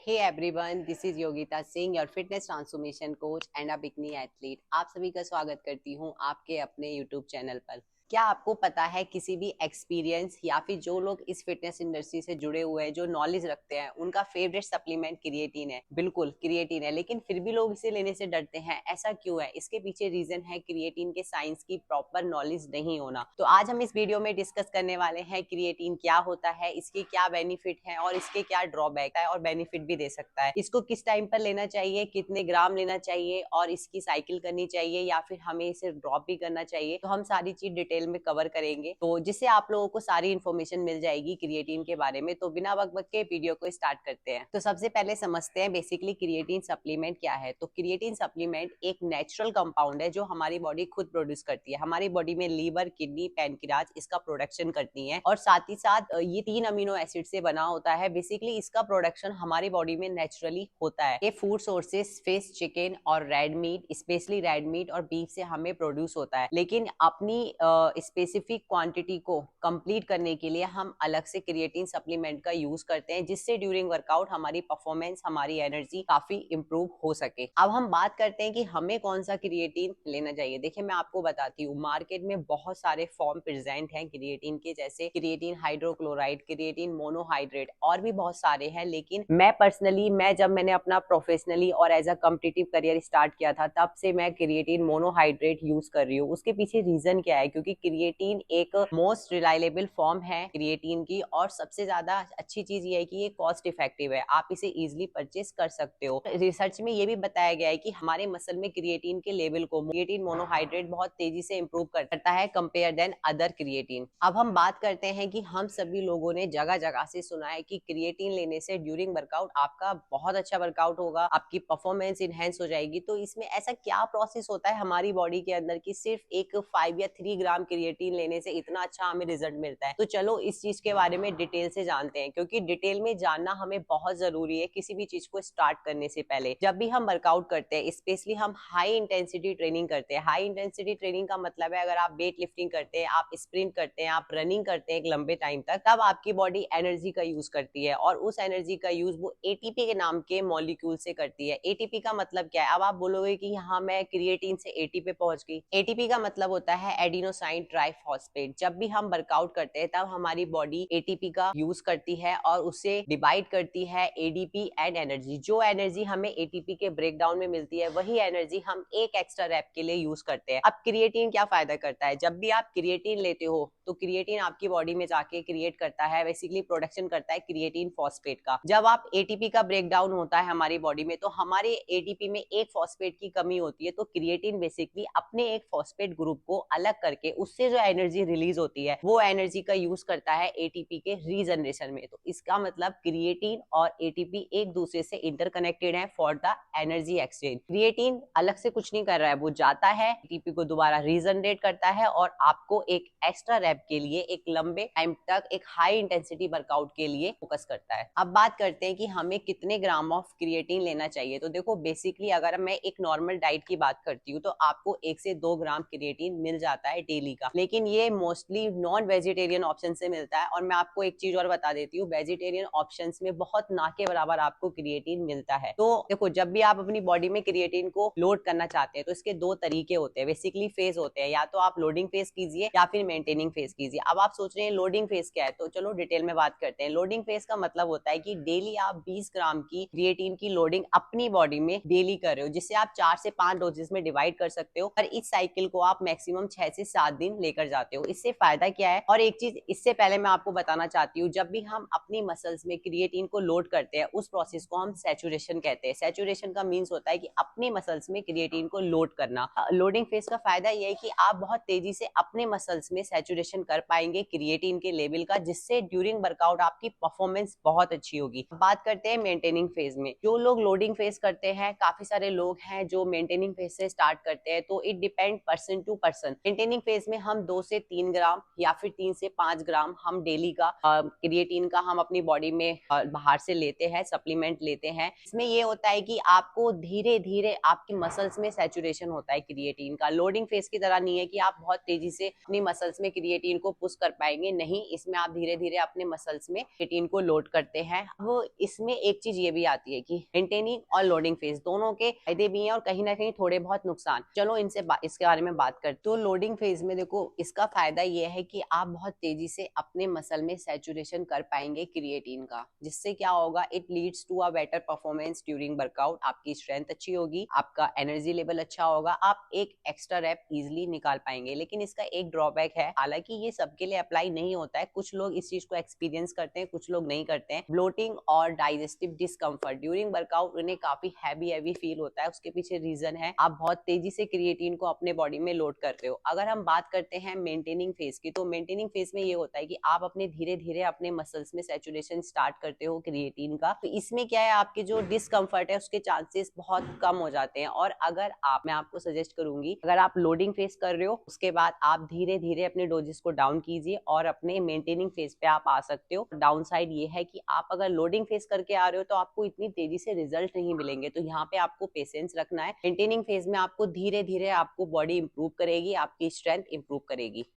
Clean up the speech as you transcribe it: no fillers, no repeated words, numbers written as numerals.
Hey everyone, this is Yogita Singh, your fitness transformation coach and a bikini athlete. आप सभी का स्वागत करती हूँ आपके अपने यूट्यूब चैनल पर। क्या आपको पता है किसी भी एक्सपीरियंस या फिर जो लोग इस फिटनेस इंडस्ट्री से जुड़े हुए हैं, जो नॉलेज रखते हैं, उनका फेवरेट सप्लीमेंट क्रिएटिन है। बिल्कुल क्रिएटिन है, लेकिन फिर भी लोग इसे लेने से डरते हैं। ऐसा क्यों है? इसके पीछे रीजन है क्रिएटिन के साइंस की प्रॉपर नॉलेज नहीं होना। तो आज हम इस वीडियो में डिस्कस करने वाले हैं क्रिएटिन क्या होता है, इसके क्या बेनिफिट है और इसके क्या ड्रॉबैक है और बेनिफिट भी दे सकता है। इसको किस टाइम पर लेना चाहिए, कितने ग्राम लेना चाहिए और इसकी साइकिल करनी चाहिए या फिर हमें इसे ड्रॉप भी करना चाहिए, तो हम सारी चीज डिटेल में कवर करेंगे, तो जिससे आप लोगों को सारी इन्फॉर्मेशन मिल जाएगी क्रिएटिन के बारे में। तो बिना वक्त के वीडियो को स्टार्ट करते हैं। तो सबसे पहले समझते हैं बेसिकली क्रिएटिन सप्लीमेंट क्या है। तो क्रिएटिन सप्लीमेंट एक नेचुरल कंपाउंड है जो हमारी बॉडी खुद प्रोड्यूस करती है। हमारी बॉडी में लीवर, किडनी, पैनक्रियाज इसका प्रोडक्शन करती है और साथ ही साथ ये 3 अमीनो एसिड से बना होता है। बेसिकली इसका प्रोडक्शन हमारी बॉडी में नेचुरली होता है। ये फूड सोर्सेस फिश, चिकन और red meat, specially red meat और बीफ से हमें प्रोड्यूस होता है। लेकिन अपनी स्पेसिफिक क्वांटिटी को कंप्लीट करने के लिए हम अलग से क्रिएटिन सप्लीमेंट का यूज करते हैं, जिससे ड्यूरिंग वर्कआउट हमारी परफॉर्मेंस, हमारी एनर्जी काफी इंप्रूव हो सके। अब हम बात करते हैं कि हमें कौन सा क्रिएटिन लेना चाहिए। देखिए मैं आपको बताती हूँ, मार्केट में बहुत सारे फॉर्म प्रेजेंट हैं क्रिएटिन के, जैसे क्रिएटिन हाइड्रोक्लोराइड, क्रिएटिन मोनोहाइड्रेट और भी बहुत सारे हैं। लेकिन मैं पर्सनली जब मैंने अपना प्रोफेशनली और as a competitive career start किया था, तब से मैं क्रिएटिन मोनोहाइड्रेट यूज कर रही हूँ। उसके पीछे रीजन क्या है? क्योंकि क्रिएटिन एक मोस्ट रिलायबल फॉर्म है क्रिएटिन की, और सबसे ज्यादा अच्छी चीज ये है कि ये कॉस्ट इफेक्टिव है, आप इसे इजिली परचेस कर सकते हो। रिसर्च में ये भी बताया गया है कि हमारे मसल में क्रिएटिन के लेवल को क्रिएटिन मोनोहाइड्रेट बहुत तेजी से इंप्रूव करता है कंपेयर देन अदर क्रिएटिन। अब हम बात करते हैं कि हम सभी लोगों ने जगह जगह से सुना है कि क्रिएटिन लेने से ड्यूरिंग वर्कआउट आपका बहुत अच्छा वर्कआउट होगा, आपकी परफॉर्मेंस इनहेंस हो जाएगी। तो इसमें ऐसा क्या प्रोसेस होता है हमारी बॉडी के अंदर कि सिर्फ एक 5 या 3 ग्राम क्रिएटिन लेने से इतना अच्छा हमें रिजल्ट मिलता है? तो चलो इस चीज के बारे में डिटेल से जानते हैं, क्योंकि डिटेल में जानना हमें बहुत जरूरी है किसी भी चीज को स्टार्ट करने से पहले। जब भी हम वर्कआउट करते हैं, स्पेशली हम हाई इंटेंसिटी ट्रेनिंग करते हैं। हाई इंटेंसिटी ट्रेनिंग का मतलब है अगर आप वेट लिफ्टिंग करते हैं, आप स्प्रिंट करते हैं, आप रनिंग करते हैं एक लंबे टाइम तक, तब आपकी बॉडी एनर्जी का यूज करती है और उस एनर्जी का यूज वो एटीपी के नाम के मॉलिक्यूल से करती है। एटीपी का मतलब क्या है? अब आप बोलोगे कि यहाँ मैं क्रिएटिन से एटीपी पहुंच गई। एटीपी का मतलब होता है एडिनोसाइन ट्राइफॉस्फेट। जब भी हम वर्कआउट करते हैं तब हमारी बॉडी एटीपी का यूज करती है और उसे डिवाइड करती है एडीपी एंड एनर्जी। जो एनर्जी हमें एटीपी के ब्रेकडाउन में मिलती है, वही एनर्जी हम एक एक्स्ट्रा रैप के लिए यूज करते हैं। अब क्रिएटिन क्या फायदा करता है? जब भी आप क्रिएटिन लेते हो तो क्रिएटिन आपकी बॉडी में जाके क्रिएट करता है, बेसिकली प्रोडक्शन करता है क्रिएटिन फॉस्फेट का। जब आप एटीपी का ब्रेकडाउन होता है हमारी बॉडी में, तो हमारे एटीपी में एक फॉस्फेट की कमी होती है, तो क्रिएटिन बेसिकली अपने एक फॉस्फेट ग्रुप को अलग करके उससे जो एनर्जी रिलीज होती है, वो एनर्जी का यूज करता है एटीपी के रीजनरेशन में। तो इसका मतलब क्रिएटिन और एटीपी एक दूसरे से इंटरकनेक्टेड है for the energy exchange. Creatine अलग से कुछ नहीं कर रहा है, वो जाता है एटीपी को दोबारा रीजनरेट करता है और आपको एक एक्स्ट्रा रैप के लिए, एक लंबे टाइम तक, एक हाई इंटेंसिटी वर्कआउट के लिए फोकस करता है। अब बात करते हैं कि हमें कितने ग्राम ऑफ क्रिएटिन लेना चाहिए। तो देखो बेसिकली अगर मैं एक नॉर्मल डाइट की बात करती हूँ तो आपको 1 से 2 ग्राम क्रिएटिन मिल जाता है डेली का, लेकिन ये मोस्टली नॉन वेजिटेरियन ऑप्शन से मिलता है। और मैं आपको एक चीज और बता देती हूँ, वेजिटेरियन ऑप्शन में बहुत ना के बराबर आपको क्रिएटिन मिलता है। तो देखो जब भी आप अपनी बॉडी में क्रिएटिन को लोड करना चाहते हैं तो इसके 2 तरीके होते हैं, बेसिकली फेज होते हैं। या तो आप लोडिंग फेज कीजिए या फिर मेंटेनिंग फेज कीजिए। अब आप सोच रहे हैं लोडिंग फेज क्या है, तो चलो डिटेल में बात करते हैं। लोडिंग फेज का मतलब होता है कि डेली आप 20 ग्राम की क्रिएटिन की लोडिंग अपनी बॉडी में डेली कर रहे हो, जिसे आप 4 से 5 डोजेस में डिवाइड कर सकते हो। और इस साइकिल को आप मैक्सिमम 6 से 7 दिन लेकर जाते हो। इससे फायदा क्या है? और एक चीज इससे पहले मैं आपको बताना चाहती हूँ, जब भी हम अपनी मसल्स में क्रिएटिन को लोड करते हैं, उस प्रोसेस को हम सैचुरेशन कहते हैं। सैचुरेशन का मीन्स होता है कि अपने मसल्स में क्रिएटिन को लोड करना। लोडिंग फेज का फायदा यह है कि आप बहुत तेजी से अपने मसल्स में सैचुरेशन कर पाएंगे क्रिएटिन के लेवल का, जिससे ड्यूरिंग वर्कआउट आपकी परफॉर्मेंस बहुत अच्छी होगी। बात करते हैं मेंटेनिंग फेज में। जो लोग लोडिंग फेज करते हैं, काफी सारे लोग हैं जो मेंटेनिंग फेज से स्टार्ट करते हैं, तो it depend person to person. Maintaining phase में हम 2 से 3 ग्राम या फिर 3 से 5 ग्राम हम डेली का क्रिएटिन का हम अपनी बॉडी में बाहर से लेते हैं, सप्लीमेंट लेते हैं। इसमें ये होता है कि आपको धीरे धीरे आपकी मसल्स में सैचुरेशन होता है क्रिएटिन का। लोडिंग फेज की तरह नहीं है कि आप बहुत तेजी से अपनी मसल्स में क्रिएटिन को पुश कर पाएंगे, नहीं, इसमें आप धीरे धीरे अपने मसल्स में क्रिएटिन को लोड करते हैं। वो इसमें एक चीज ये भी आती है कि मेंटेनिंग और लोडिंग फेज दोनों के फायदे भी हैं और कहीं ना कहीं थोड़े बहुत नुकसान। चलो इसके बारे में बात करते। तो लोडिंग फेज में देखो, इसका फायदा ये है कि आप बहुत तेजी से अपने मसल में सैचुरेशन कर पाएंगे क्रिएटिन का, जिससे क्या होगा, it leads to a better performance during workout. आपकी स्ट्रेंथ अच्छी होगी, आपका एनर्जी लेवल अच्छा होगा, आप एक एक्स्ट्रा रैप इजिली निकाल पाएंगे। लेकिन इसका एक ड्रॉबैक है, हालांकि ये सबके लिए अप्लाई नहीं होता है, कुछ लोग इस चीज को एक्सपीरियंस करते हैं, कुछ लोग नहीं करते हैं। ब्लोटिंग और डाइजेस्टिव डिस्कम्फर्ट ड्यूरिंग वर्कआउट उन्हें काफी हैवी फील होता है। उसके पीछे रीजन है, आप बहुत तेजी से क्रिएटिन को अपने बॉडी में लोड कर रहे हो। अगर हम बात करते हैं मेंटेनिंग फेज की, तो मेंटेनिंग फेज में ये होता है कि आप अपने धीरे धीरे अपने मसल्स में सैचुरेशन स्टार्ट करते हो क्रिएटिन का। तो इसमें क्या है, आपके जो डिस्कम्फर्ट है उसके चांसेस बहुत कम हो जाते हैं। और अगर मैं आपको सजेस्ट करूंगी, अगर आप लोडिंग फेज कर रहे हो, उसके बाद आप धीरे धीरे अपने डोजेस को डाउन कीजिए और अपने मेंटेनिंग फेज पे आप आ सकते हो। डाउन साइड ये है कि आप अगर लोडिंग फेज करके आ रहे हो तो आपको इतनी तेजी से रिजल्ट नहीं मिलेंगे, तो यहाँ पे आपको पेशेंस रखना है। मेंटेनिंग फेज में आपको धीरे धीरे आपको बॉडी इंप्रूव करेगी, आपकी स्ट्रेंथ इंप्रूव करेगी।